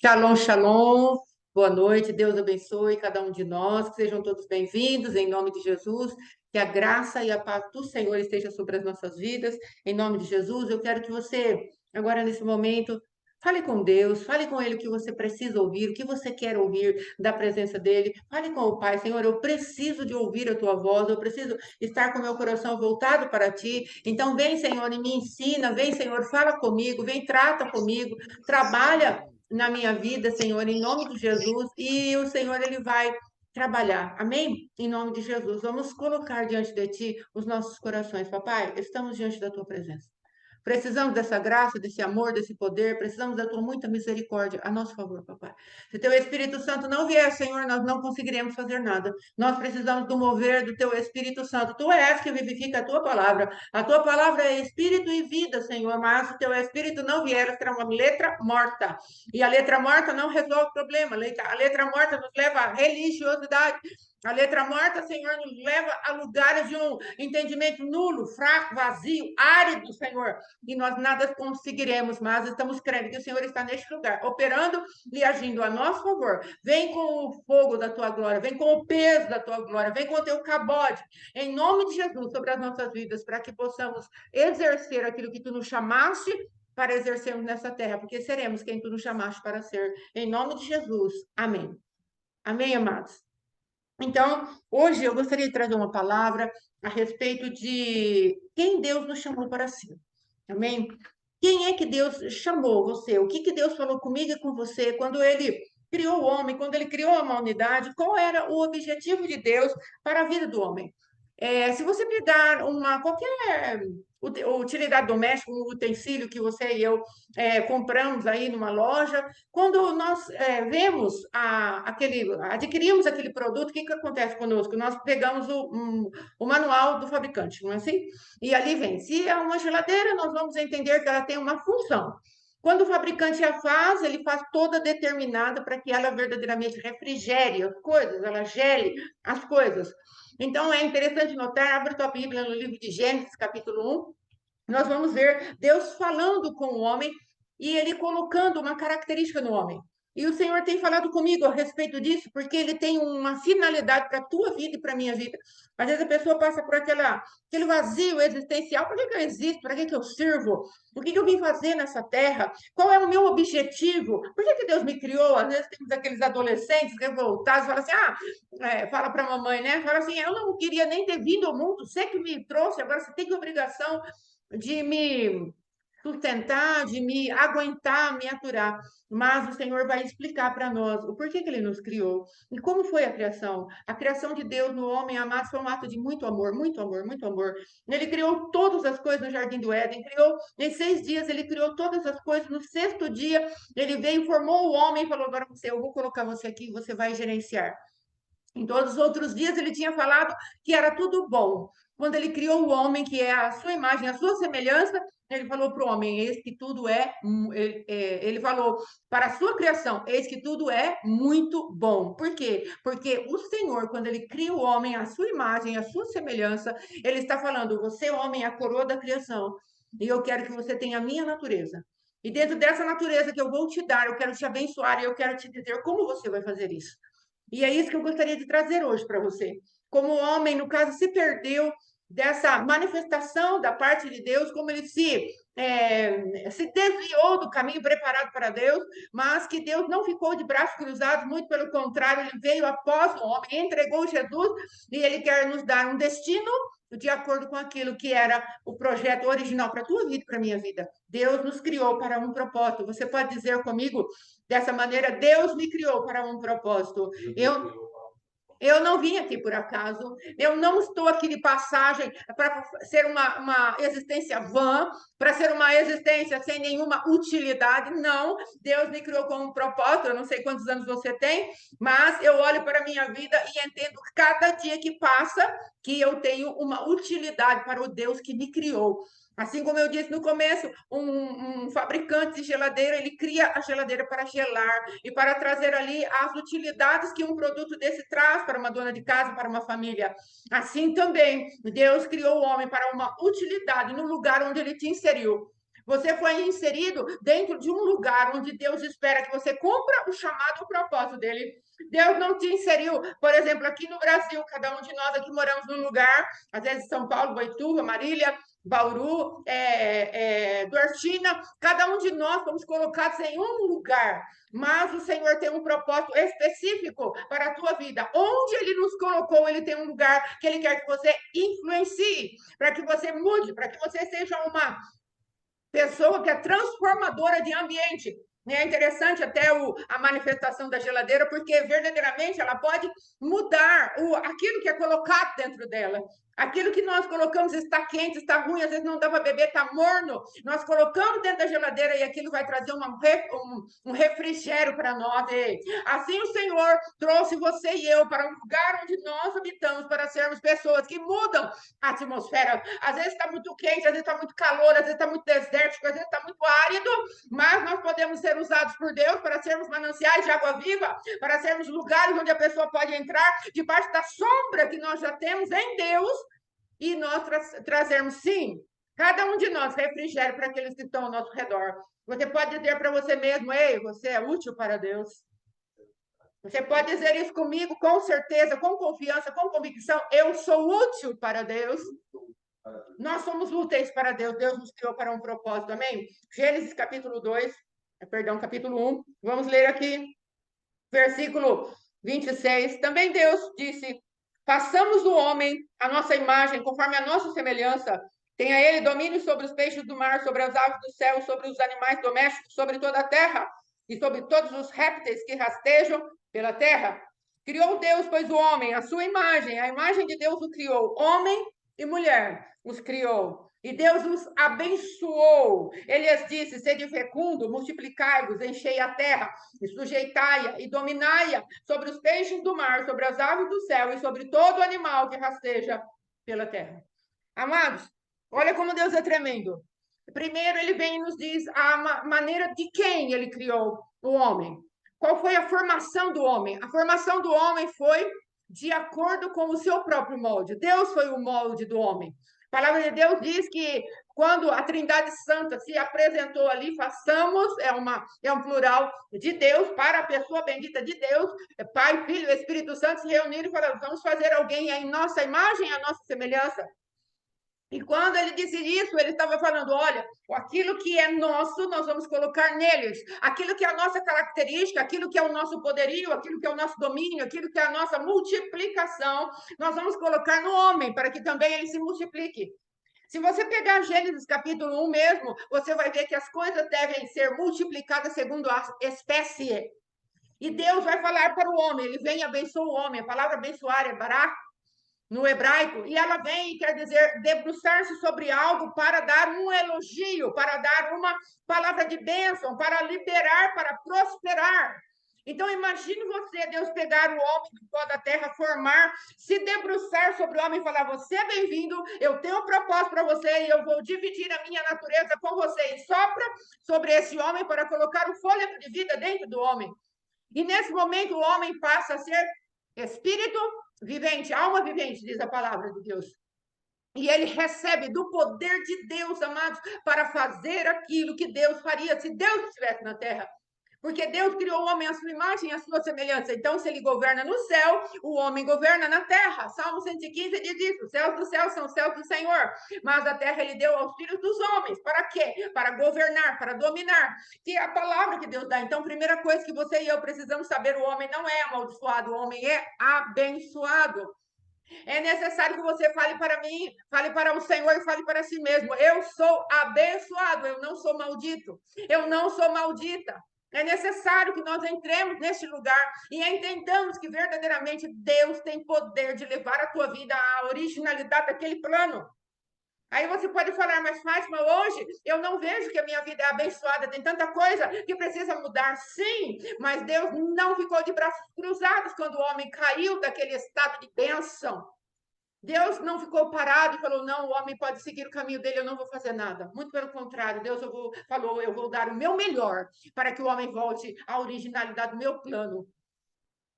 Shalom, shalom. Boa noite. Deus abençoe cada um de nós. Que sejam todos bem-vindos em nome de Jesus. Que a graça e a paz do Senhor esteja sobre as nossas vidas. Em nome de Jesus, eu quero que você, agora nesse momento, fale com Deus, fale com Ele o que você precisa ouvir, o que você quer ouvir da presença dEle. Fale com o Pai, Senhor, eu preciso de ouvir a Tua voz, eu preciso estar com o meu coração voltado para Ti. Então, vem, Senhor, e me ensina, vem, Senhor, fala comigo, vem, trata comigo, trabalha na minha vida, Senhor, em nome de Jesus, e o Senhor, ele vai trabalhar, amém? Em nome de Jesus, vamos colocar diante de Ti os nossos corações, papai, estamos diante da Tua presença. Precisamos dessa graça, desse amor, desse poder, precisamos da tua muita misericórdia a nosso favor, papai. Se teu Espírito Santo não vier, Senhor, nós não conseguiremos fazer nada. Nós precisamos do mover do teu Espírito Santo. Tu és que vivifica a tua palavra. A tua palavra é espírito e vida, Senhor, mas se o teu Espírito não vier, será uma letra morta. E a letra morta não resolve o problema. A letra morta nos leva à religiosidade. A letra morta, Senhor, nos leva a lugares de um entendimento nulo, fraco, vazio, árido, Senhor, e nós nada conseguiremos, mas estamos crendo que o Senhor está neste lugar, operando e agindo a nosso favor. Vem com o fogo da tua glória, vem com o peso da tua glória, vem com o teu cabode, em nome de Jesus, sobre as nossas vidas, para que possamos exercer aquilo que tu nos chamaste para exercermos nessa terra, porque seremos quem tu nos chamaste para ser, em nome de Jesus. Amém. Amém, amados. Então, hoje eu gostaria de trazer uma palavra a respeito de quem Deus nos chamou para ser. Amém? Quem é que Deus chamou você? O que que Deus falou comigo e com você quando Ele criou o homem, quando Ele criou a humanidade? Qual era o objetivo de Deus para a vida do homem? Se você pegar qualquer utilidade doméstica, um utensílio que você e eu compramos aí numa loja, quando nós adquirimos aquele produto, o que que acontece conosco? Nós pegamos o manual do fabricante, não é assim? E ali vem, se é uma geladeira, nós vamos entender que ela tem uma função. Quando o fabricante a faz, ele faz toda determinada para que ela verdadeiramente refrigere as coisas, ela gele as coisas. Então, é interessante notar, abre tua Bíblia no livro de Gênesis, capítulo 1, nós vamos ver Deus falando com o homem e ele colocando uma característica no homem. E o Senhor tem falado comigo a respeito disso, porque ele tem uma finalidade para a tua vida e para a minha vida. Às vezes a pessoa passa por aquele vazio existencial: por que que eu existo? Para que que eu sirvo? O que que eu vim fazer nessa terra? Qual é o meu objetivo? Por que que Deus me criou? Às vezes temos aqueles adolescentes revoltados, falam assim, fala para a mamãe, né? Fala assim, eu não queria nem ter vindo ao mundo, você que me trouxe, agora você tem que obrigação de me sustentar, de me aguentar, me aturar. Mas o Senhor vai explicar para nós o porquê que Ele nos criou e como foi a criação. A criação de Deus no homem amado foi um ato de muito amor, muito amor, muito amor. Ele criou todas as coisas no Jardim do Éden, criou em 6 dias, Ele criou todas as coisas. No sexto dia, Ele veio, formou o homem e falou: agora eu vou colocar você aqui, você vai gerenciar. Em todos os outros dias ele tinha falado que era tudo bom. Quando ele criou o homem, que é a sua imagem, a sua semelhança, ele falou para o homem: eis que tudo ele falou para a sua criação: eis que tudo é muito bom. Por quê? Porque o Senhor, quando ele cria o homem, a sua imagem, a sua semelhança, ele está falando: você, homem, é a coroa da criação. E eu quero que você tenha a minha natureza. E dentro dessa natureza que eu vou te dar, eu quero te abençoar e eu quero te dizer como você vai fazer isso. E é isso que eu gostaria de trazer hoje para você. Como o homem, no caso, se perdeu dessa manifestação da parte de Deus, como ele se desviou do caminho preparado para Deus, mas que Deus não ficou de braços cruzados, muito pelo contrário, ele veio após o homem, entregou Jesus e ele quer nos dar um destino de acordo com aquilo que era o projeto original para a tua vida e para a minha vida. Deus nos criou para um propósito. Você pode dizer comigo dessa maneira: Deus me criou para um propósito. Eu, eu não vim aqui por acaso, eu não estou aqui de passagem para ser uma existência vã, para ser uma existência sem nenhuma utilidade. Não, Deus me criou com um propósito. Eu não sei quantos anos você tem, mas eu olho para a minha vida e entendo cada dia que passa que eu tenho uma utilidade para o Deus que me criou. Assim como eu disse no começo, um fabricante de geladeira, ele cria a geladeira para gelar e para trazer ali as utilidades que um produto desse traz para uma dona de casa, para uma família. Assim também, Deus criou o homem para uma utilidade no lugar onde ele te inseriu. Você foi inserido dentro de um lugar onde Deus espera que você cumpra o chamado, o propósito dele. Deus não te inseriu, por exemplo, aqui no Brasil, cada um de nós aqui moramos num lugar, às vezes São Paulo, Boituva, Marília, Bauru, Duartina, cada um de nós fomos colocados em um lugar, mas o Senhor tem um propósito específico para a tua vida. Onde Ele nos colocou, Ele tem um lugar que Ele quer que você influencie, para que você mude, para que você seja uma pessoa que é transformadora de ambiente. É interessante até a manifestação da geladeira, porque verdadeiramente ela pode mudar aquilo que é colocado dentro dela. Aquilo que nós colocamos está quente, está ruim, às vezes não dá para beber, está morno. Nós colocamos dentro da geladeira e aquilo vai trazer um refrigério para nós. Assim o Senhor trouxe você e eu para um lugar onde nós habitamos, para sermos pessoas que mudam a atmosfera. Às vezes está muito quente, às vezes está muito calor, às vezes está muito desértico, às vezes está muito árido, mas nós podemos ser usados por Deus para sermos mananciais de água viva, para sermos lugares onde a pessoa pode entrar debaixo da sombra que nós já temos em Deus e nós trazermos, sim, cada um de nós refrigério para aqueles que estão ao nosso redor. Você pode dizer para você mesmo, ei, você é útil para Deus. Você pode dizer isso comigo com certeza, com confiança, com convicção. Eu sou útil para Deus. Nós somos úteis para Deus. Deus nos criou para um propósito, amém? Gênesis capítulo 2, capítulo 1. Vamos ler aqui, versículo 26. Também Deus disse, façamos o homem a nossa imagem, conforme a nossa semelhança. Tenha ele domínio sobre os peixes do mar, sobre as aves do céu, sobre os animais domésticos, sobre toda a terra e sobre todos os répteis que rastejam pela terra. Criou Deus, pois, o homem, a sua imagem, a imagem de Deus o criou, homem e mulher os criou. E Deus os abençoou. Ele lhes disse, sede fecundo, multiplicai-vos, enchei a terra, e sujeitai-a, e dominai-a sobre os peixes do mar, sobre as aves do céu, e sobre todo animal que rasteja pela terra. Amados, olha como Deus é tremendo. Primeiro, ele vem e nos diz a maneira de quem ele criou o homem. Qual foi a formação do homem? A formação do homem foi de acordo com o seu próprio molde. Deus foi o molde do homem. A palavra de Deus diz que quando a Trindade Santa se apresentou ali, façamos, é um plural de Deus, para a pessoa bendita de Deus, Pai, Filho e Espírito Santo se reuniram e falaram, vamos fazer alguém em nossa imagem, a nossa semelhança. E quando ele disse isso, ele estava falando, olha, aquilo que é nosso, nós vamos colocar neles. Aquilo que é a nossa característica, aquilo que é o nosso poderio, aquilo que é o nosso domínio, aquilo que é a nossa multiplicação, nós vamos colocar no homem, para que também ele se multiplique. Se você pegar Gênesis capítulo 1 mesmo, você vai ver que as coisas devem ser multiplicadas segundo a espécie. E Deus vai falar para o homem, ele vem e abençoa o homem. A palavra abençoar é bará, no hebraico, e ela vem, quer dizer, debruçar-se sobre algo para dar um elogio, para dar uma palavra de bênção, para liberar, para prosperar. Então, imagine você, Deus pegar o homem do pó da terra, formar, se debruçar sobre o homem e falar, você é bem-vindo, eu tenho um propósito para você e eu vou dividir a minha natureza com você. E sopra sobre esse homem para colocar o fôlego de vida dentro do homem. E nesse momento o homem passa a ser espírito vivente, alma vivente, diz a palavra de Deus. E ele recebe do poder de Deus, amados, para fazer aquilo que Deus faria se Deus estivesse na terra. Porque Deus criou o homem à sua imagem e à sua semelhança. Então, se ele governa no céu, o homem governa na terra. Salmo 115 diz isso. Os céus do céu são os céus do Senhor. Mas a terra ele deu aos filhos dos homens. Para quê? Para governar, para dominar. Que é a palavra que Deus dá. Então, primeira coisa que você e eu precisamos saber, o homem não é amaldiçoado, o homem é abençoado. É necessário que você fale para mim, fale para o Senhor e fale para si mesmo. Eu sou abençoado, eu não sou maldito. Eu não sou maldita. É necessário que nós entremos neste lugar e entendamos que verdadeiramente Deus tem poder de levar a tua vida à originalidade daquele plano. Aí você pode falar, mas Fátima, hoje eu não vejo que a minha vida é abençoada, tem tanta coisa que precisa mudar. Sim, mas Deus não ficou de braços cruzados quando o homem caiu daquele estado de bênção. Deus não ficou parado e falou, não, o homem pode seguir o caminho dele, eu não vou fazer nada. Muito pelo contrário, Deus falou, eu vou dar o meu melhor para que o homem volte à originalidade do meu plano.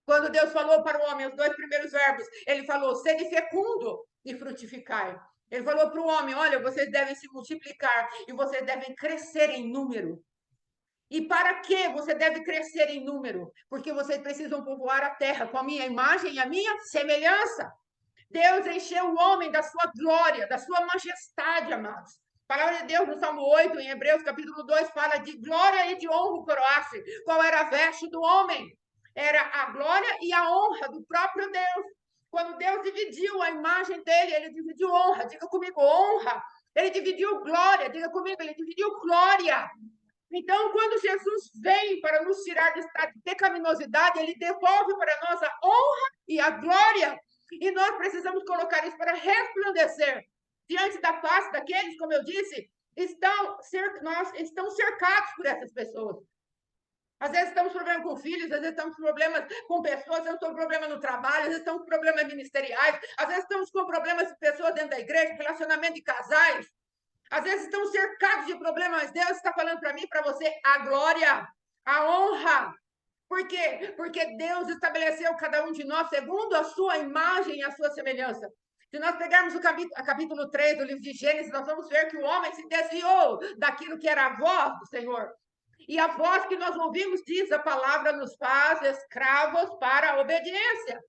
Quando Deus falou para o homem os dois primeiros verbos, ele falou, sede fecundo e frutificai. Ele falou para o homem: olha, vocês devem se multiplicar e vocês devem crescer em número. E para que você deve crescer em número? Porque vocês precisam povoar a terra com a minha imagem e a minha semelhança. Deus encheu o homem da sua glória, da sua majestade, amados. A palavra de Deus no Salmo 8, em Hebreus capítulo 2, fala de glória e de honra o coroasse. Qual era a veste do homem? Era a glória e a honra do próprio Deus. Quando Deus dividiu a imagem dele, ele dividiu honra. Diga comigo, honra. Ele dividiu glória. Diga comigo, ele dividiu glória. Então, quando Jesus vem para nos tirar do estado de pecaminosidade, ele devolve para nós a honra e a glória. E nós precisamos colocar isso para resplandecer diante da face daqueles, como eu disse, estão cercados por essas pessoas. Às vezes estamos com problemas com filhos, às vezes estamos com problemas com pessoas, às vezes estamos com problemas no trabalho, às vezes estamos com problemas ministeriais, às vezes estamos com problemas de pessoas dentro da igreja, relacionamento de casais. Às vezes estão cercados de problemas, mas Deus está falando para mim, para você, a glória, a honra. Por quê? Porque Deus estabeleceu cada um de nós segundo a sua imagem e a sua semelhança. Se nós pegarmos o capítulo 3 do livro de Gênesis, nós vamos ver que o homem se desviou daquilo que era a voz do Senhor. E a voz que nós ouvimos, diz a palavra, nos faz escravos para a obediência.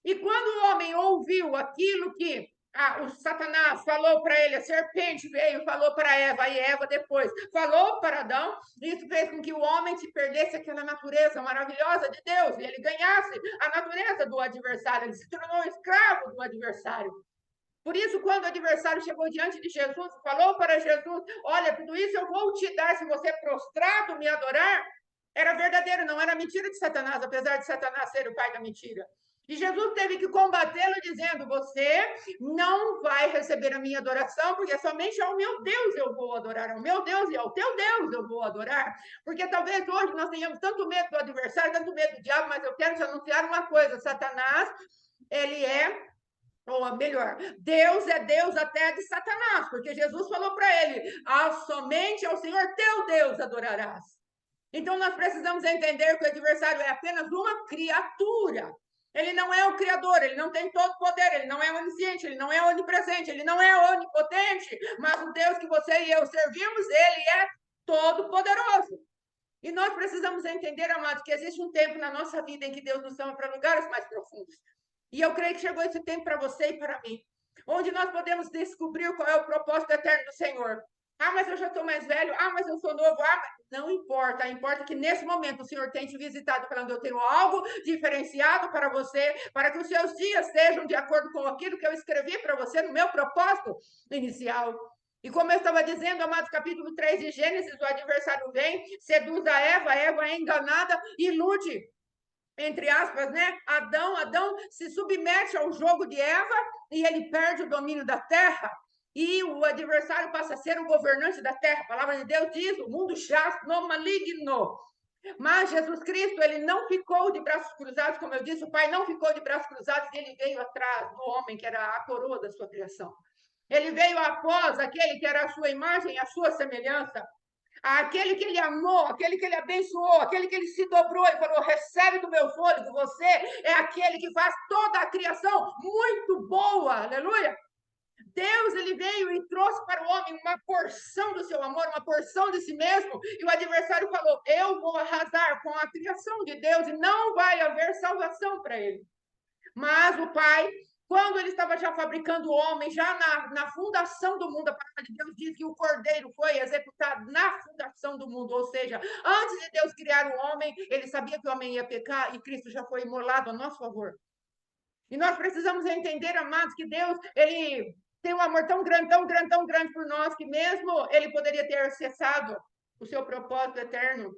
E quando o homem ouviu aquilo que o Satanás falou para ele, a serpente veio, falou para Eva, e Eva depois falou para Adão, isso fez com que o homem se perdesse aquela natureza maravilhosa de Deus, e ele ganhasse a natureza do adversário, ele se tornou escravo do adversário. Por isso, quando o adversário chegou diante de Jesus, falou para Jesus, olha, tudo isso eu vou te dar se você prostrado me adorar, era verdadeiro, não era mentira de Satanás, apesar de Satanás ser o pai da mentira. E Jesus teve que combatê-lo dizendo, você não vai receber a minha adoração, porque somente ao meu Deus eu vou adorar, ao meu Deus e ao teu Deus eu vou adorar. Porque talvez hoje nós tenhamos tanto medo do adversário, tanto medo do diabo, mas eu quero te anunciar uma coisa, Satanás, ele ou melhor, Deus é Deus até de Satanás, porque Jesus falou para ele, somente ao Senhor teu Deus adorarás. Então nós precisamos entender que o adversário é apenas uma criatura. Ele não é o Criador, ele não tem todo o poder, ele não é onisciente, ele não é onipresente, ele não é onipotente, mas o Deus que você e eu servimos, ele é todo poderoso. E nós precisamos entender, amados, que existe um tempo na nossa vida em que Deus nos chama para lugares mais profundos. E eu creio que chegou esse tempo para você e para mim, onde nós podemos descobrir qual é o propósito eterno do Senhor. Mas eu já estou mais velho. Mas eu sou novo. Mas não importa. Importa que nesse momento o Senhor tenha te visitado falando, eu tenho algo diferenciado para você, para que os seus dias sejam de acordo com aquilo que eu escrevi para você no meu propósito inicial. E como eu estava dizendo, amados, capítulo 3 de Gênesis, o adversário vem, seduz a Eva é enganada, ilude, entre aspas, né? Adão se submete ao jogo de Eva e ele perde o domínio da terra. E o adversário passa a ser o governante da terra. A palavra de Deus diz, o mundo jaz no maligno. Mas Jesus Cristo, ele não ficou de braços cruzados, como eu disse, o Pai não ficou de braços cruzados, ele veio atrás do homem, que era a coroa da sua criação. Ele veio após aquele que era a sua imagem, a sua semelhança. Aquele que ele amou, aquele que ele abençoou, aquele que ele se dobrou e falou, recebe do meu fôlego, você é aquele que faz toda a criação muito boa, aleluia. Deus, ele veio e trouxe para o homem uma porção do seu amor, uma porção de si mesmo, e o adversário falou, eu vou arrasar com a criação de Deus e não vai haver salvação para ele. Mas o Pai, quando ele estava já fabricando o homem, já na fundação do mundo, a palavra de Deus diz que o cordeiro foi executado na fundação do mundo, ou seja, antes de Deus criar o homem, ele sabia que o homem ia pecar e Cristo já foi imolado a nosso favor. E nós precisamos entender, amados, que Deus, ele tem um amor tão grande, tão grande, tão grande por nós, que mesmo ele poderia ter cessado o seu propósito eterno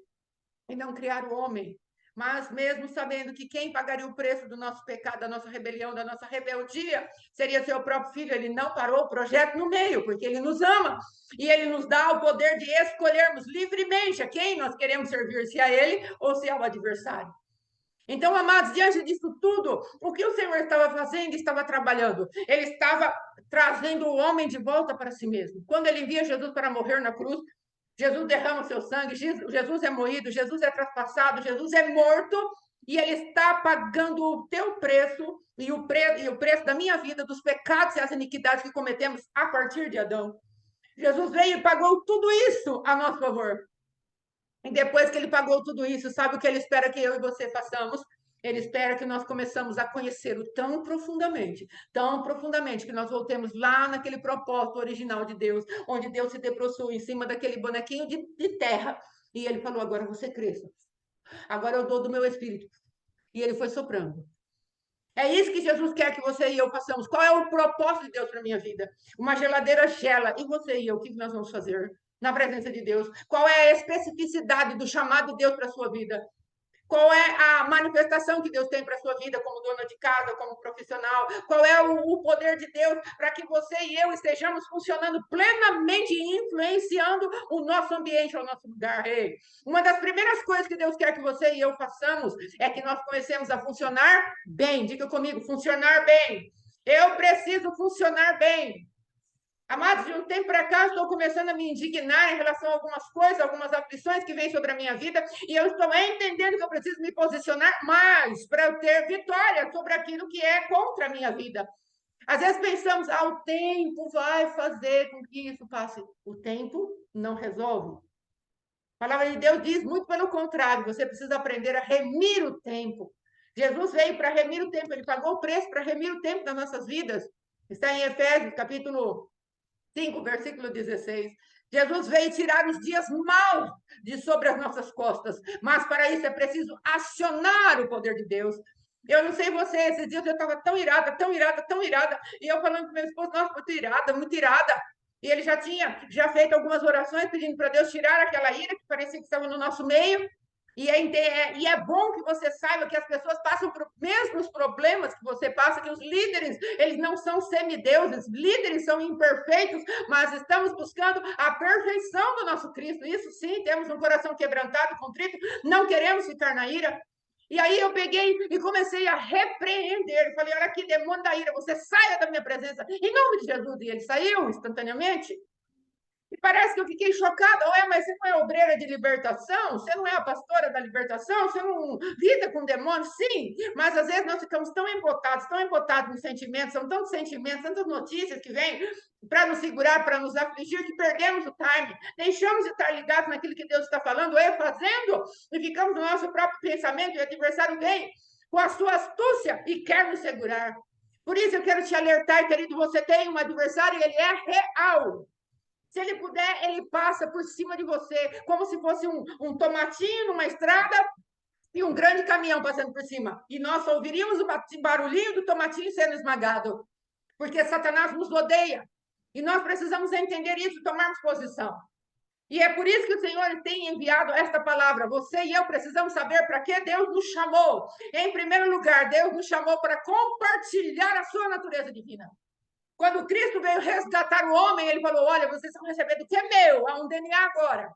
e não criar o homem. Mas mesmo sabendo que quem pagaria o preço do nosso pecado, da nossa rebelião, da nossa rebeldia, seria seu próprio filho, ele não parou o projeto no meio, porque ele nos ama. E ele nos dá o poder de escolhermos livremente a quem nós queremos servir, se a ele ou se ao adversário. Então, amados, diante disso tudo, o que o Senhor estava fazendo, estava trabalhando. Ele estava trazendo o homem de volta para si mesmo. Quando ele envia Jesus para morrer na cruz, Jesus derrama o seu sangue, Jesus é moído, Jesus é traspassado, Jesus é morto, E ele está pagando o teu preço e o preço da minha vida, dos pecados e as iniquidades que cometemos a partir de Adão. Jesus veio e pagou tudo isso a nosso favor. E depois que ele pagou tudo isso, sabe o que ele espera que eu e você façamos? Ele espera que nós começamos a conhecê-lo tão profundamente, que nós voltemos lá naquele propósito original de Deus, onde Deus se debruçou em cima daquele bonequinho de terra. E ele falou: agora você cresça. Agora eu dou do meu espírito. E ele foi soprando. É isso que Jesus quer que você e eu façamos. Qual é o propósito de Deus para a minha vida? Uma geladeira gela. E você e eu, o que nós vamos fazer na presença de Deus? Qual é a especificidade do chamado de Deus para a sua vida? Qual é a manifestação que Deus tem para a sua vida como dona de casa, como profissional? Qual é o poder de Deus para que você e eu estejamos funcionando plenamente e influenciando o nosso ambiente, o nosso lugar? Ei, uma das primeiras coisas que Deus quer que você e eu façamos é que nós comecemos a funcionar bem. Diga comigo, funcionar bem. Eu preciso funcionar bem. Amados, de um tempo para cá, estou começando a me indignar em relação a algumas coisas, algumas aflições que vêm sobre a minha vida, e eu estou entendendo que eu preciso me posicionar mais para eu ter vitória sobre aquilo que é contra a minha vida. Às vezes pensamos, o tempo vai fazer com que isso passe. O tempo não resolve. A palavra de Deus diz muito pelo contrário, você precisa aprender a remir o tempo. Jesus veio para remir o tempo, ele pagou o preço para remir o tempo das nossas vidas. Está em Efésios, capítulo 5, versículo 16. Jesus veio tirar os dias maus de sobre as nossas costas, mas para isso é preciso acionar o poder de Deus. Eu não sei você, esses dias eu estava tão irada, e eu falando com meu esposo, nossa, muito irada, muito irada. E ele já tinha feito algumas orações pedindo para Deus tirar aquela ira que parecia que estava no nosso meio. E é bom que você saiba que as pessoas passam por mesmos problemas que você passa, que os líderes, eles não são semideuses, líderes são imperfeitos, mas estamos buscando a perfeição do nosso Cristo. Isso sim, temos um coração quebrantado, contrito, não queremos ficar na ira. E aí eu peguei e comecei a repreender. Falei, olha aqui, demônio da ira, você saia da minha presença, em nome de Jesus. E ele saiu instantaneamente. E parece que eu fiquei chocada. Ué, mas você não é obreira de libertação? Você não é a pastora da libertação? Você não lida com demônios? Sim, mas às vezes nós ficamos tão embotados nos sentimentos, são tantos sentimentos, tantas notícias que vêm para nos segurar, para nos afligir, que perdemos o time. Deixamos de estar ligados naquilo que Deus está falando, fazendo, e ficamos no nosso próprio pensamento, e o adversário vem com a sua astúcia e quer nos segurar. Por isso eu quero te alertar, querido, você tem um adversário, ele é real. Se ele puder, ele passa por cima de você, como se fosse um tomatinho numa estrada e um grande caminhão passando por cima. E nós só ouviríamos o barulhinho do tomatinho sendo esmagado, porque Satanás nos odeia. E nós precisamos entender isso e tomarmos posição. E é por isso que o Senhor tem enviado esta palavra. Você e eu precisamos saber para que Deus nos chamou. Em primeiro lugar, Deus nos chamou para compartilhar a sua natureza divina. Quando Cristo veio resgatar o homem, ele falou, olha, vocês estão recebendo o que é meu, há um DNA agora.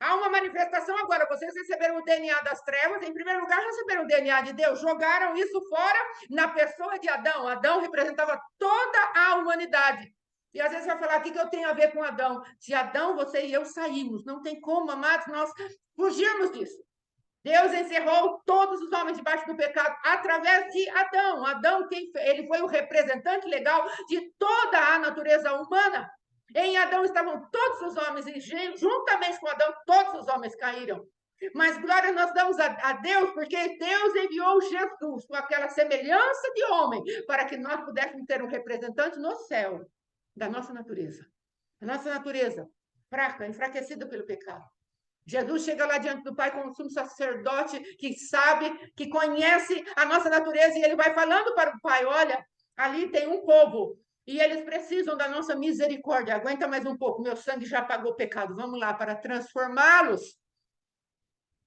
Há uma manifestação agora, vocês receberam o DNA das trevas, em primeiro lugar receberam o DNA de Deus, jogaram isso fora na pessoa de Adão. Adão representava toda a humanidade. E às vezes vai falar, o que eu tenho a ver com Adão? De Adão, você e eu saímos, não tem como, amados, nós fugirmos disso. Deus encerrou todos os homens debaixo do pecado através de Adão. Adão, ele foi o representante legal de toda a natureza humana. Em Adão estavam todos os homens, e juntamente com Adão, todos os homens caíram. Mas glória nós damos a Deus, porque Deus enviou Jesus com aquela semelhança de homem, para que nós pudéssemos ter um representante no céu da nossa natureza. A nossa natureza fraca, enfraquecida pelo pecado. Jesus chega lá diante do Pai como sumo sacerdote que sabe, que conhece a nossa natureza, e ele vai falando para o Pai, olha, ali tem um povo, e eles precisam da nossa misericórdia, aguenta mais um pouco, meu sangue já pagou o pecado, vamos lá para transformá-los.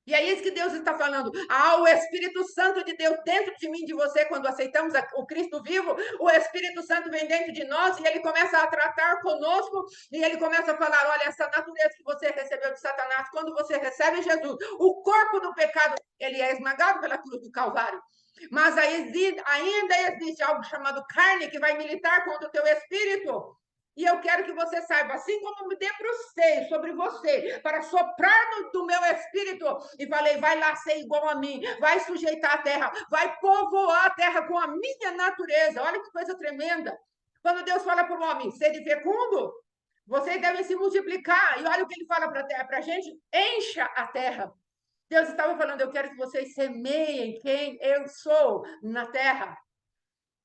E é isso que Deus está falando. O Espírito Santo de Deus dentro de mim, de você, quando aceitamos o Cristo vivo, o Espírito Santo vem dentro de nós e ele começa a tratar conosco e ele começa a falar, olha, essa natureza que você recebeu de Satanás, quando você recebe Jesus, o corpo do pecado, ele é esmagado pela cruz do Calvário. Mas ainda existe algo chamado carne que vai militar contra o teu espírito. E eu quero que você saiba, assim como me debrucei sobre você, para soprar do meu espírito, e falei, vai lá ser igual a mim, vai sujeitar a terra, vai povoar a terra com a minha natureza. Olha que coisa tremenda. Quando Deus fala para o homem, sede fecundo, vocês devem se multiplicar. E olha o que ele fala para a gente, encha a terra. Deus estava falando, eu quero que vocês semeiem quem eu sou na terra.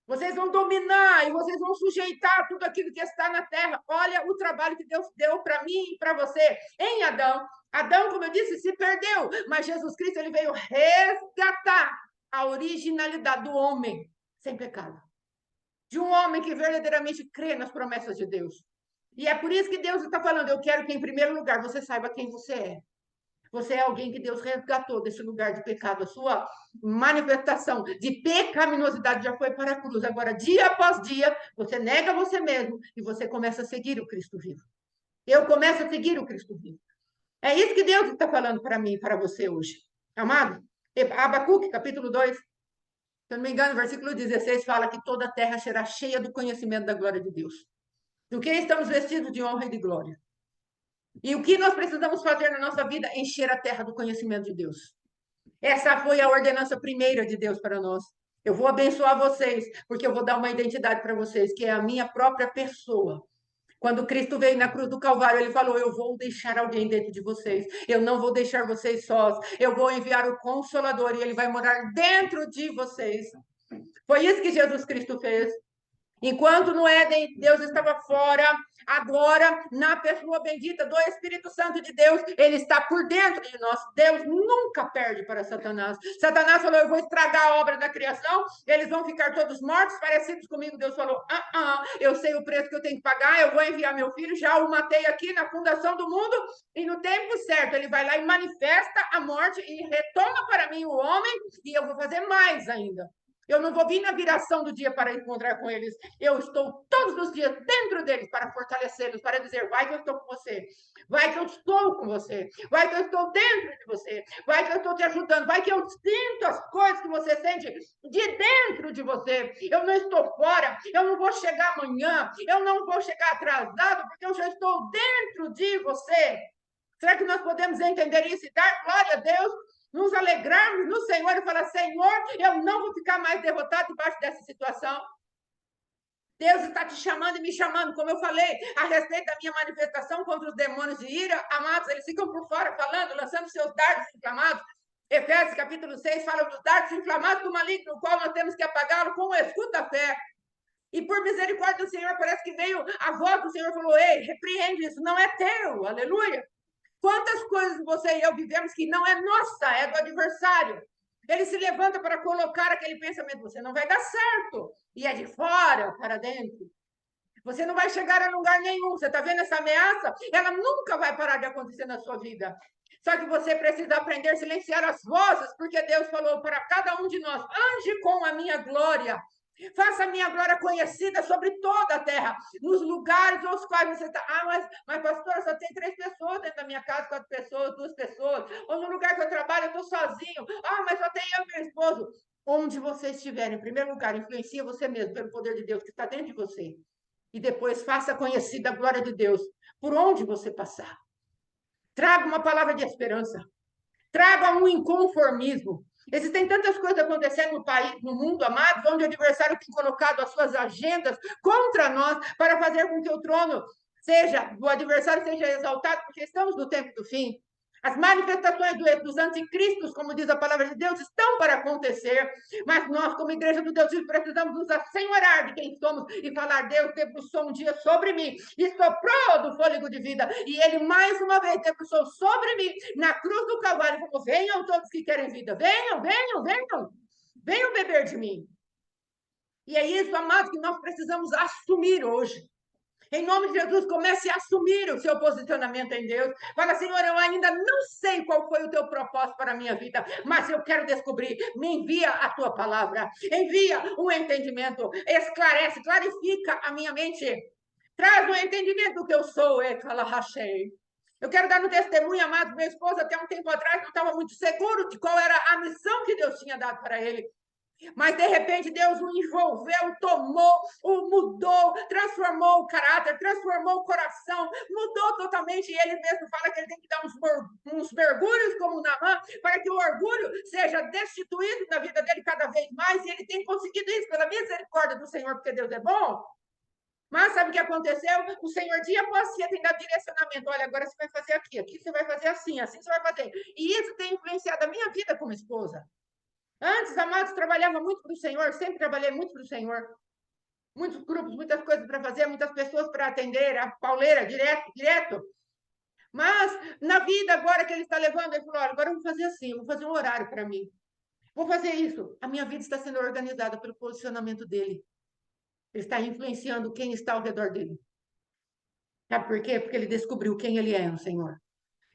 Vocês vão dominar e vocês vão sujeitar tudo aquilo que está na terra. Olha o trabalho que Deus deu para mim e para você em Adão. Adão, como eu disse, se perdeu, mas Jesus Cristo ele veio resgatar a originalidade do homem sem pecado. De um homem que verdadeiramente crê nas promessas de Deus. E é por isso que Deus está falando, eu quero que em primeiro lugar você saiba quem você é. Você é alguém que Deus resgatou desse lugar de pecado. A sua manifestação de pecaminosidade já foi para a cruz. Agora, dia após dia, você nega você mesmo e você começa a seguir o Cristo vivo. Eu começo a seguir o Cristo vivo. É isso que Deus está falando para mim e para você hoje. Amado? Abacuque, capítulo 2. Se eu não me engano, versículo 16 fala que toda a terra será cheia do conhecimento da glória de Deus. Do que estamos vestidos de honra e de glória. E o que nós precisamos fazer na nossa vida? Encher a terra do conhecimento de Deus. Essa foi a ordenança primeira de Deus para nós. Eu vou abençoar vocês, porque eu vou dar uma identidade para vocês, que é a minha própria pessoa. Quando Cristo veio na cruz do Calvário, ele falou: eu vou deixar alguém dentro de vocês. Eu não vou deixar vocês sós. Eu vou enviar o Consolador e ele vai morar dentro de vocês. Foi isso que Jesus Cristo fez. Enquanto no Éden, Deus estava fora, agora, na pessoa bendita do Espírito Santo de Deus, ele está por dentro de nós. Deus nunca perde para Satanás. Satanás falou, eu vou estragar a obra da criação, eles vão ficar todos mortos, parecidos comigo. Deus falou, eu sei o preço que eu tenho que pagar, eu vou enviar meu filho, já o matei aqui na fundação do mundo, e no tempo certo, ele vai lá e manifesta a morte e retoma para mim o homem, e eu vou fazer mais ainda. Eu não vou vir na viração do dia para encontrar com eles. Eu estou todos os dias dentro deles para fortalecê-los, para dizer, vai que eu estou com você. Vai que eu estou com você. Vai que eu estou dentro de você. Vai que eu estou te ajudando. Vai que eu sinto as coisas que você sente de dentro de você. Eu não estou fora. Eu não vou chegar amanhã. Eu não vou chegar atrasado, porque eu já estou dentro de você. Será que nós podemos entender isso e dar glória a Deus? Nos alegrarmos no Senhor e falar, Senhor, eu não vou ficar mais derrotado debaixo dessa situação. Deus está te chamando e me chamando, como eu falei, a respeito da minha manifestação contra os demônios de ira, amados, eles ficam por fora falando, lançando seus dardos inflamados. Efésios capítulo 6 fala dos dardos inflamados do maligno, o qual nós temos que apagá-lo com o escudo da fé. E por misericórdia do Senhor, parece que veio a voz do Senhor e falou, ei, repreende isso, não é teu, aleluia. Quantas coisas você e eu vivemos que não é nossa, é do adversário. Ele se levanta para colocar aquele pensamento, você não vai dar certo. E é de fora para dentro. Você não vai chegar a lugar nenhum. Você está vendo essa ameaça? Ela nunca vai parar de acontecer na sua vida. Só que você precisa aprender a silenciar as vozes, porque Deus falou para cada um de nós, ande com a minha glória. Faça a minha glória conhecida sobre toda a terra, nos lugares aos quais você está. Mas pastora, só tem 3 pessoas dentro da minha casa, 4 pessoas, 2 pessoas. Ou no lugar que eu trabalho, eu estou sozinho. Mas só tem eu e meu esposo. Onde você estiver, em primeiro lugar, influencia você mesmo pelo poder de Deus que está dentro de você. E depois faça conhecida a glória de Deus por onde você passar. Traga uma palavra de esperança. Traga um inconformismo. Existem tantas coisas acontecendo no país, no mundo, amados, onde o adversário tem colocado as suas agendas contra nós para fazer com que o trono o adversário seja exaltado, porque estamos no tempo do fim. As manifestações dos anticristos, como diz a palavra de Deus, estão para acontecer, mas nós, como igreja do Deus vivo, precisamos nos assenhorar de quem somos e falar, Deus debruçou um dia sobre mim e soprou do fôlego de vida, e ele mais uma vez debruçou sobre mim na cruz do Calvário, e falou, venham todos que querem vida, venham, venham, venham, venham beber de mim. E é isso, amados, que nós precisamos assumir hoje. Em nome de Jesus, comece a assumir o seu posicionamento em Deus. Fala, Senhor, eu ainda não sei qual foi o teu propósito para a minha vida, mas eu quero descobrir. Me envia a tua palavra, envia um entendimento, esclarece, clarifica a minha mente. Traz o entendimento do que eu sou, Eu quero dar um testemunho, amado. Meu esposo, até um tempo atrás, não estava muito seguro de qual era a missão que Deus tinha dado para ele. Mas, de repente, Deus o envolveu, tomou, o mudou, transformou o caráter, transformou o coração, mudou totalmente. E ele mesmo fala que ele tem que dar uns mergulhos como Naamã, para que o orgulho seja destituído da vida dele cada vez mais. E ele tem conseguido isso pela misericórdia do Senhor, porque Deus é bom. Mas sabe o que aconteceu? O Senhor, dia após dia, tem dado direcionamento. Olha, agora você vai fazer aqui, aqui você vai fazer assim, assim você vai fazer. E isso tem influenciado a minha vida como esposa. Antes, amados, trabalhava muito para o Senhor, sempre trabalhei muito para o Senhor. Muitos grupos, muitas coisas para fazer, muitas pessoas para atender, a pauleira, direto. Mas, na vida agora que ele está levando, ele falou, olha, agora eu vou fazer assim, vou fazer um horário para mim. Vou fazer isso. A minha vida está sendo organizada pelo posicionamento dele. Ele está influenciando quem está ao redor dele. Sabe por quê? Porque ele descobriu quem ele é no Senhor.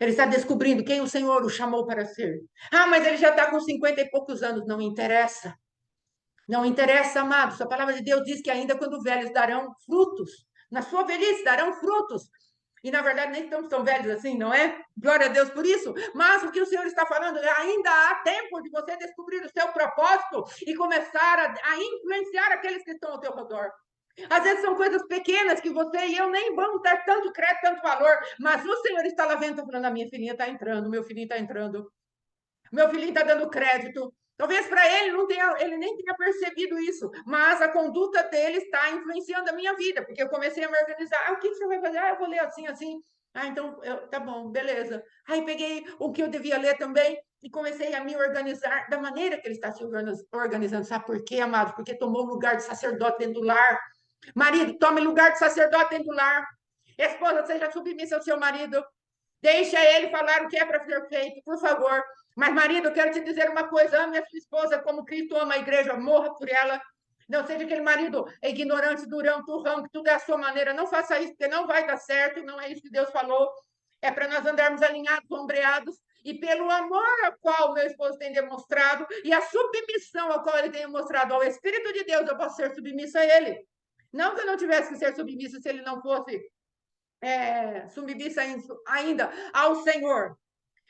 Ele está descobrindo quem o Senhor o chamou para ser. Ah, mas ele já está com 50 e poucos anos. Não interessa. Não interessa, amados. A palavra de Deus diz que ainda quando velhos darão frutos. Na sua velhice darão frutos. E, na verdade, nem estamos tão velhos assim, não é? Glória a Deus por isso. Mas o que o Senhor está falando, ainda há tempo de você descobrir o seu propósito e começar a influenciar aqueles que estão ao teu redor. Às vezes são coisas pequenas que você e eu nem vamos dar tanto crédito, tanto valor, mas o Senhor está lá vendo, está falando, a minha filhinha está entrando, meu filhinho está entrando, meu filhinho está dando crédito. Talvez para ele ele nem tenha percebido isso, mas a conduta dele está influenciando a minha vida, porque eu comecei a me organizar. Ah, o que você vai fazer? Ah, eu vou ler assim, assim. Ah, então, tá bom, beleza. Aí peguei o que eu devia ler também e comecei a me organizar da maneira que ele está se organizando. Sabe por quê, amado? Porque tomou o lugar de sacerdote dentro do lar. Marido, tome lugar de sacerdote dentro do lar. Esposa, seja submissa ao seu marido. Deixa ele falar o que é para ser feito, por favor. Mas, marido, eu quero te dizer uma coisa: ame a sua esposa como Cristo ama a igreja, morra por ela. Não seja aquele marido ignorante, durão, turrão, que tudo é a sua maneira. Não faça isso, porque não vai dar certo. Não é isso que Deus falou. É para nós andarmos alinhados, ombreados. E pelo amor ao qual meu esposo tem demonstrado e a submissão ao qual ele tem demonstrado ao Espírito de Deus, eu posso ser submissa a ele. Não que eu não tivesse que ser submissa se ele não fosse submissa ainda ao Senhor.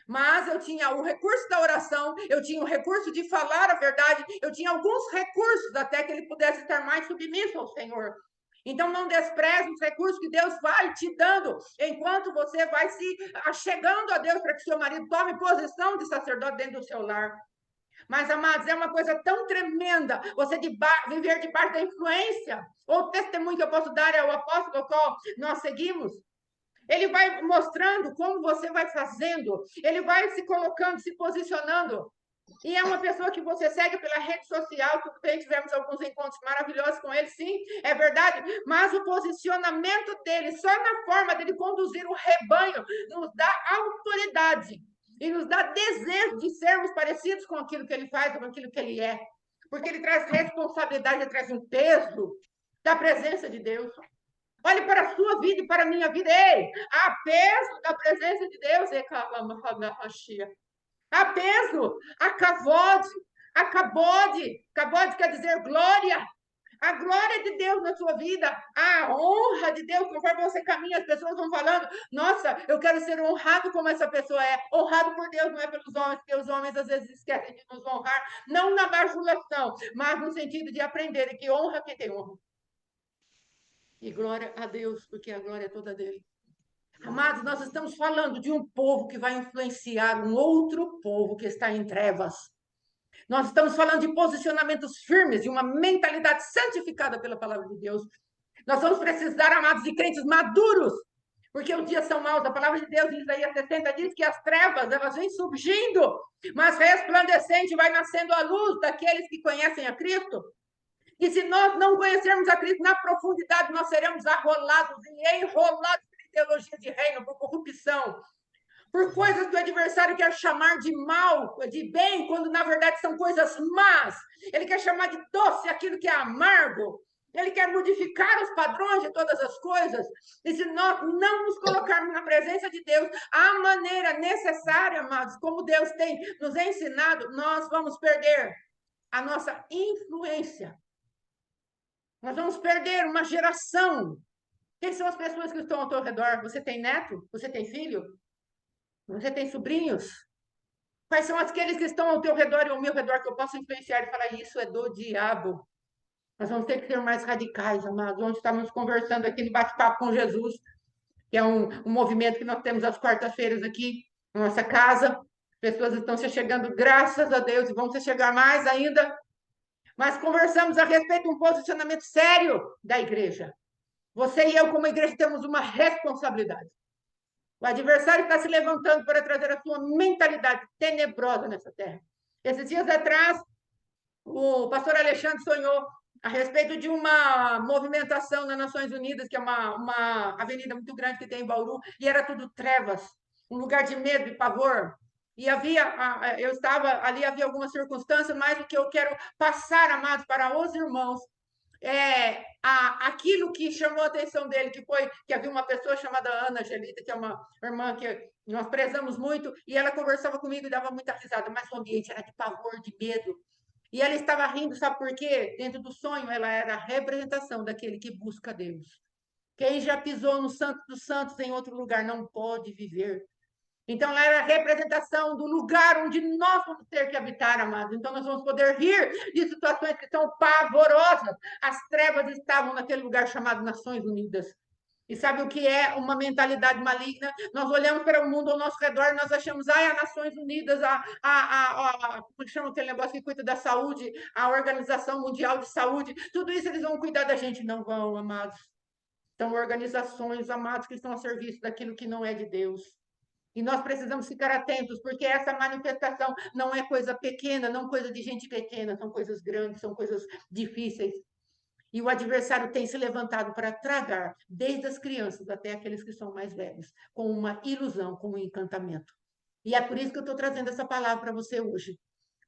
Mas eu tinha o recurso da oração, eu tinha o recurso de falar a verdade, eu tinha alguns recursos até que ele pudesse estar mais submisso ao Senhor. Então, não despreze os recursos que Deus vai te dando, enquanto você vai se achegando a Deus para que seu marido tome posição de sacerdote dentro do seu lar. Mas, amados, é uma coisa tão tremenda você viver debaixo da influência. O testemunho que eu posso dar é o apóstolo ao qual nós seguimos. Ele vai mostrando como você vai fazendo, ele vai se colocando, se posicionando. E é uma pessoa que você segue pela rede social, tudo bem, tivemos alguns encontros maravilhosos com ele, sim, é verdade, mas o posicionamento dele, só na forma dele conduzir o rebanho, nos dá autoridade e nos dá desejo de sermos parecidos com aquilo que ele faz, com aquilo que ele é. Porque ele traz responsabilidade, ele traz um peso da presença de Deus. Olhe para a sua vida e para a minha vida. Ei, há peso da presença de Deus. Há peso, há cavode, há cabode. Cabode quer dizer glória. A glória de Deus na sua vida, a honra de Deus, conforme você caminha, as pessoas vão falando, nossa, eu quero ser honrado como essa pessoa é. Honrado por Deus, não é pelos homens, porque os homens às vezes esquecem de nos honrar, não na bajulação, mas no sentido de aprender que honra quem tem honra. E glória a Deus, porque a glória é toda dele. Amados, nós estamos falando de um povo que vai influenciar um outro povo que está em trevas. Nós estamos falando de posicionamentos firmes, de uma mentalidade santificada pela palavra de Deus. Nós vamos precisar, amados, de crentes maduros, porque os dias são maus. A palavra de Deus, em Isaías 60, diz que as trevas, elas vêm surgindo, mas resplandecente vai nascendo a luz daqueles que conhecem a Cristo. E se nós não conhecermos a Cristo na profundidade, nós seremos arrolados e enrolados por ideologia de reino, por corrupção, por coisas que o adversário quer chamar de mal, de bem, quando na verdade são coisas más. Ele quer chamar de doce aquilo que é amargo. Ele quer modificar os padrões de todas as coisas. E se nós não nos colocarmos na presença de Deus, a maneira necessária, amados, como Deus tem nos ensinado, nós vamos perder a nossa influência. Nós vamos perder uma geração. Quem são as pessoas que estão ao teu redor? Você tem neto? Você tem filho? Você tem sobrinhos? Quais são aqueles que estão ao teu redor e ao meu redor que eu posso influenciar e falar, isso é do diabo. Nós vamos ter que ser mais radicais, amados. Ontem estávamos conversando aqui no bate-papo com Jesus, que é um movimento que nós temos às quartas-feiras aqui na nossa casa. Pessoas estão se chegando, graças a Deus, e vão se chegar mais ainda. Mas conversamos a respeito de um posicionamento sério da igreja. Você e eu, como igreja, temos uma responsabilidade. O adversário está se levantando para trazer a sua mentalidade tenebrosa nessa terra. Esses dias atrás, o pastor Alexandre sonhou a respeito de uma movimentação nas Nações Unidas, que é uma avenida muito grande que tem em Bauru, e era tudo trevas, um lugar de medo e pavor. E eu estava ali, havia algumas circunstâncias, mas o que eu quero passar, amados, para os irmãos, aquilo que chamou a atenção dele, que foi que havia uma pessoa chamada Ana Angelita, que é uma irmã que nós prezamos muito, e ela conversava comigo e dava muita risada, mas o ambiente era de pavor, de medo. E ela estava rindo, sabe por quê? Dentro do sonho, ela era a representação daquele que busca Deus. Quem já pisou no Santo dos Santos em outro lugar não pode viver. Então, ela era a representação do lugar onde nós vamos ter que habitar, amados. Então, nós vamos poder rir de situações que são pavorosas. As trevas estavam naquele lugar chamado Nações Unidas. E sabe o que é uma mentalidade maligna? Nós olhamos para o mundo ao nosso redor e nós achamos, as Nações Unidas, como chama aquele negócio que cuida da saúde, a Organização Mundial de Saúde, tudo isso eles vão cuidar da gente. Não vão, amados. São organizações, amados, que estão a serviço daquilo que não é de Deus. E nós precisamos ficar atentos, porque essa manifestação não é coisa pequena, não coisa de gente pequena, são coisas grandes, são coisas difíceis. E o adversário tem se levantado para tragar, desde as crianças até aqueles que são mais velhos, com uma ilusão, com um encantamento. E é por isso que eu estou trazendo essa palavra para você hoje.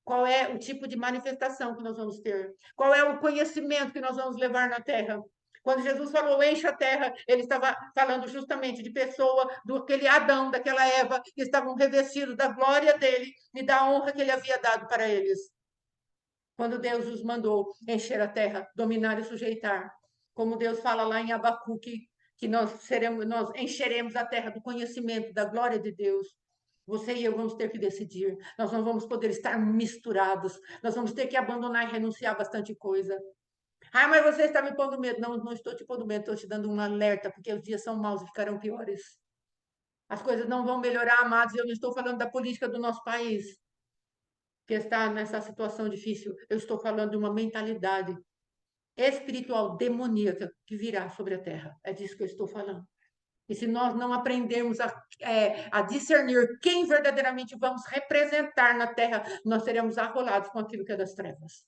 Qual é o tipo de manifestação que nós vamos ter? Qual é o conhecimento que nós vamos levar na terra? Quando Jesus falou, enche a terra, ele estava falando justamente de pessoa, do aquele Adão, daquela Eva, que estavam revestidos da glória dele e da honra que ele havia dado para eles. Quando Deus os mandou encher a terra, dominar e sujeitar. Como Deus fala lá em Abacuque, que nós encheremos a terra do conhecimento, da glória de Deus. Você e eu vamos ter que decidir. Nós não vamos poder estar misturados. Nós vamos ter que abandonar e renunciar a bastante coisa. Mas você está me pondo medo. Não, não estou te pondo medo, estou te dando um alerta, porque os dias são maus e ficarão piores. As coisas não vão melhorar, amados. Eu não estou falando da política do nosso país, que está nessa situação difícil. Eu estou falando de uma mentalidade espiritual demoníaca que virá sobre a terra. É disso que eu estou falando. E se nós não aprendermos a discernir quem verdadeiramente vamos representar na terra, nós seremos arrolados com aquilo que é das trevas.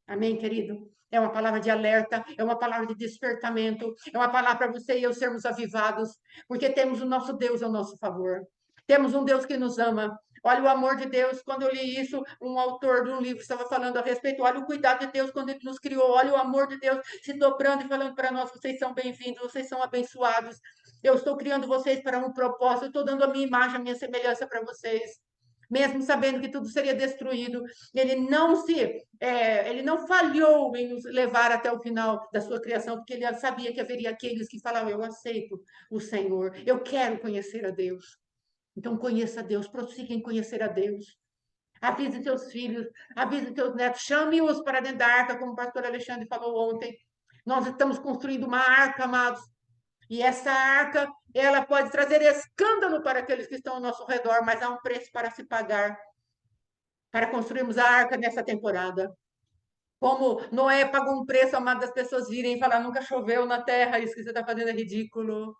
Amém, querido? É uma palavra de alerta, é uma palavra de despertamento, é uma palavra para você e eu sermos avivados, porque temos o nosso Deus ao nosso favor. Temos um Deus que nos ama. Olha o amor de Deus. Quando eu li isso, um autor de um livro estava falando a respeito. Olha o cuidado de Deus quando ele nos criou. Olha o amor de Deus se dobrando e falando para nós: vocês são bem-vindos, vocês são abençoados. Eu estou criando vocês para um propósito. Eu estou dando a minha imagem, a minha semelhança para vocês. Mesmo sabendo que tudo seria destruído, ele não falhou em nos levar até o final da sua criação, porque ele sabia que haveria aqueles que falavam: eu aceito o Senhor, eu quero conhecer a Deus. Então, conheça a Deus, prossiga em conhecer a Deus. Avise seus filhos, avise seus netos, chame-os para dentro da arca, como o pastor Alexandre falou ontem. Nós estamos construindo uma arca, amados. E essa arca, ela pode trazer escândalo para aqueles que estão ao nosso redor, mas há um preço para se pagar para construirmos a arca nessa temporada. Como Noé pagou um preço, amado, das pessoas virem e falar: nunca choveu na terra, isso que você está fazendo é ridículo.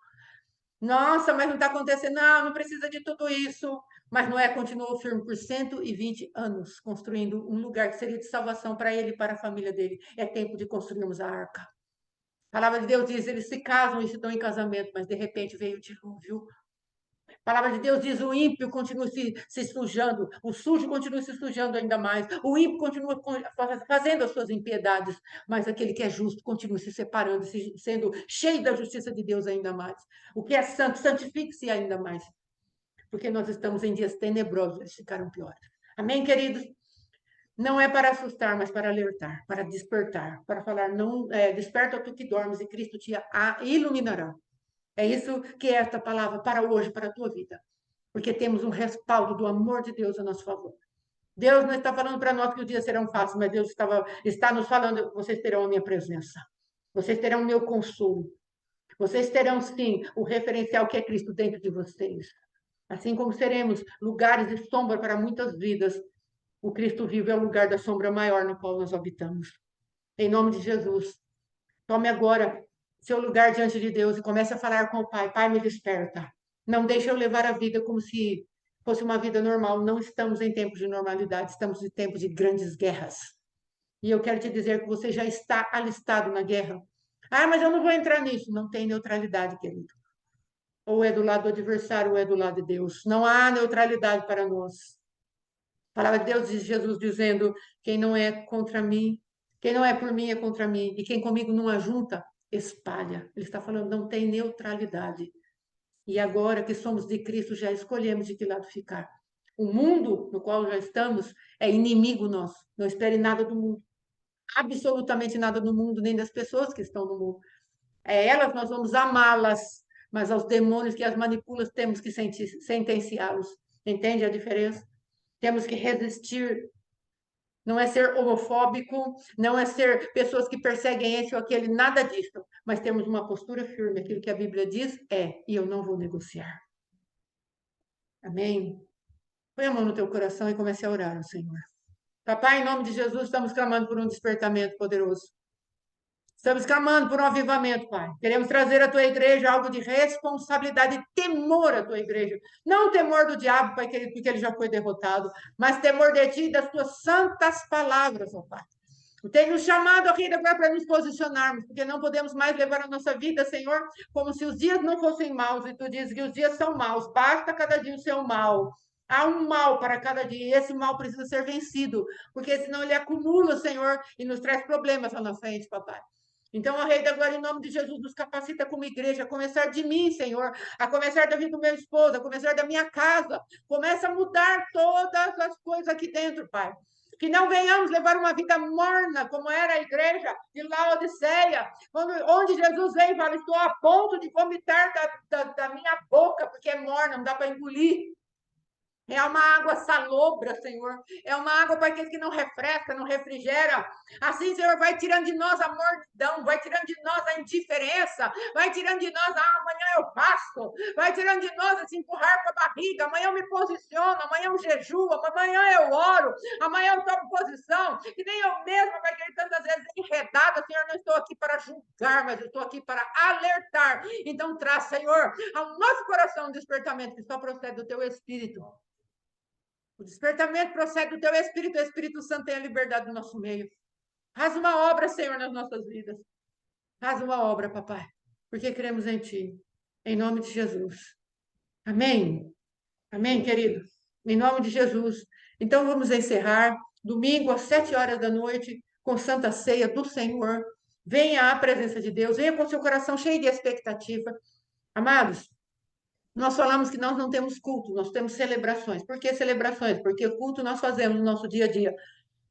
Nossa, mas não está acontecendo. Não, não precisa de tudo isso. Mas Noé continuou firme por 120 anos, construindo um lugar que seria de salvação para ele e para a família dele. É tempo de construirmos a arca. A palavra de Deus diz: eles se casam e se dão em casamento, mas de repente veio o dilúvio. A palavra de Deus diz: o ímpio continua se sujando, o sujo continua se sujando ainda mais, o ímpio continua fazendo as suas impiedades, mas aquele que é justo continua se separando, sendo cheio da justiça de Deus ainda mais. O que é santo, santifique-se ainda mais, porque nós estamos em dias tenebrosos, eles ficaram piores. Amém, queridos? Não é para assustar, mas para alertar, para despertar, para falar: não, desperta tu que dormes e Cristo te iluminará. É isso que é esta palavra para hoje, para a tua vida. porque temos um respaldo do amor de Deus a nosso favor. Deus não está falando para nós que os dias serão fáceis, mas Deus está nos falando, vocês terão a minha presença, vocês terão o meu consolo, vocês terão, sim, o referencial que é Cristo dentro de vocês. Assim como seremos lugares de sombra para muitas vidas, o Cristo vivo é o lugar da sombra maior no qual nós habitamos. Em nome de Jesus, tome agora seu lugar diante de Deus e comece a falar com o Pai. Pai, me desperta. Não deixe eu levar a vida como se fosse uma vida normal. Não estamos em tempos de normalidade, estamos em tempos de grandes guerras. E eu quero te dizer que você já está alistado na guerra. Ah, mas eu não vou entrar nisso. Não tem neutralidade, querido. Ou é do lado do adversário ou é do lado de Deus. Não há neutralidade para nós. A palavra de Deus diz, Jesus dizendo, quem não é contra mim, quem não é por mim é contra mim, e quem comigo não ajunta, espalha. Ele está falando, não tem neutralidade. E agora que somos de Cristo, já escolhemos de que lado ficar. O mundo no qual já estamos é inimigo nosso. Não espere nada do mundo. Absolutamente nada do mundo, nem das pessoas que estão no mundo. É elas, nós vamos amá-las, mas aos demônios que as manipulam, temos que sentenciá-los. Entende a diferença? Temos que resistir. Não é ser homofóbico, não é ser pessoas que perseguem esse ou aquele, nada disso. Mas temos uma postura firme. Aquilo que a Bíblia diz é, e eu não vou negociar. Amém? Põe a mão no teu coração e comece a orar ao Senhor. Papai, em nome de Jesus, estamos clamando por um despertamento poderoso. Estamos clamando por um avivamento, Pai. Queremos trazer à tua igreja algo de responsabilidade e temor à tua igreja. Não temor do diabo, Pai querido, porque ele já foi derrotado, mas temor de ti e das tuas santas palavras, ó Pai. Tem nos chamado aqui agora para nos posicionarmos, porque não podemos mais levar a nossa vida, Senhor, como se os dias não fossem maus, e tu dizes que os dias são maus, basta cada dia o seu mal. Há um mal para cada dia, e esse mal precisa ser vencido, porque senão ele acumula, Senhor, e nos traz problemas lá na frente, papai. Então, ó Rei da Glória, em nome de Jesus, nos capacita como igreja, a começar de mim, Senhor, a começar da vida do meu esposo, a começar da minha casa. Começa a mudar todas as coisas aqui dentro, Pai. Que não venhamos levar uma vida morna, como era a igreja de Laodiceia, onde Jesus veio e fala, estou a ponto de vomitar da minha boca, porque é morna, não dá para engolir. É uma água salobra, Senhor. É uma água para aquele que não refresca, não refrigera. Assim, Senhor, vai tirando de nós a mordidão, vai tirando de nós a indiferença, vai tirando de nós, amanhã eu faço, vai tirando de nós esse empurrar com a barriga, amanhã eu me posiciono, amanhã eu jejuo, amanhã eu oro, amanhã eu tomo posição, que nem eu mesma, vai querer tantas vezes enredada, Senhor, não estou aqui para julgar, mas eu estou aqui para alertar. Então, traz, Senhor, ao nosso coração um despertamento que só procede do teu Espírito. O despertamento procede do teu Espírito, o Espírito Santo tem a liberdade no nosso meio. Faz uma obra, Senhor, nas nossas vidas. Faz uma obra, papai, porque cremos em ti. Em nome de Jesus. Amém? Amém, querido? Em nome de Jesus. Então, vamos encerrar domingo às 7 horas da noite com Santa Ceia do Senhor. Venha à presença de Deus, venha com seu coração cheio de expectativa. Amados, nós falamos que nós não temos culto, nós temos celebrações. Por que celebrações? Porque culto nós fazemos no nosso dia a dia.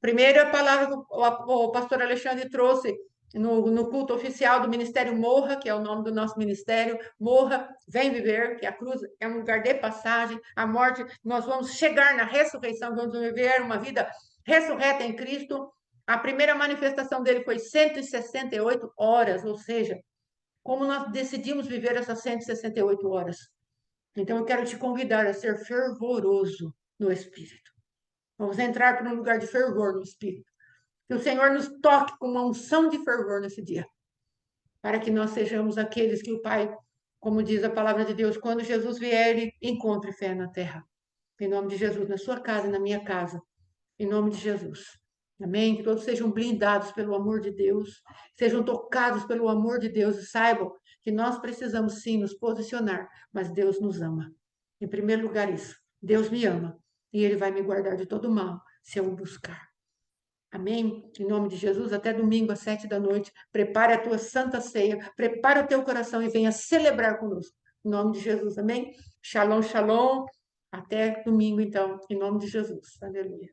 Primeiro, a palavra que o pastor Alexandre trouxe no culto oficial do Ministério Morra, que é o nome do nosso ministério. Morra, vem viver, que a cruz é um lugar de passagem. A morte, nós vamos chegar na ressurreição, vamos viver uma vida ressurreta em Cristo. A primeira manifestação dele foi 168 horas, ou seja, como nós decidimos viver essas 168 horas. Então, eu quero te convidar a ser fervoroso no Espírito. Vamos entrar para um lugar de fervor no Espírito. Que o Senhor nos toque com uma unção de fervor nesse dia. Para que nós sejamos aqueles que o Pai, como diz a palavra de Deus, quando Jesus vier, ele encontre fé na terra. Em nome de Jesus, na sua casa e na minha casa. Em nome de Jesus. Amém? Que todos sejam blindados pelo amor de Deus, sejam tocados pelo amor de Deus e saibam que nós precisamos sim nos posicionar, mas Deus nos ama. Em primeiro lugar, isso. Deus me ama e Ele vai me guardar de todo mal se eu o buscar. Amém? Em nome de Jesus, até domingo às 7 da noite. Prepare a tua santa ceia, prepare o teu coração e venha celebrar conosco. Em nome de Jesus, amém? Shalom, shalom. Até domingo, então, em nome de Jesus. Aleluia.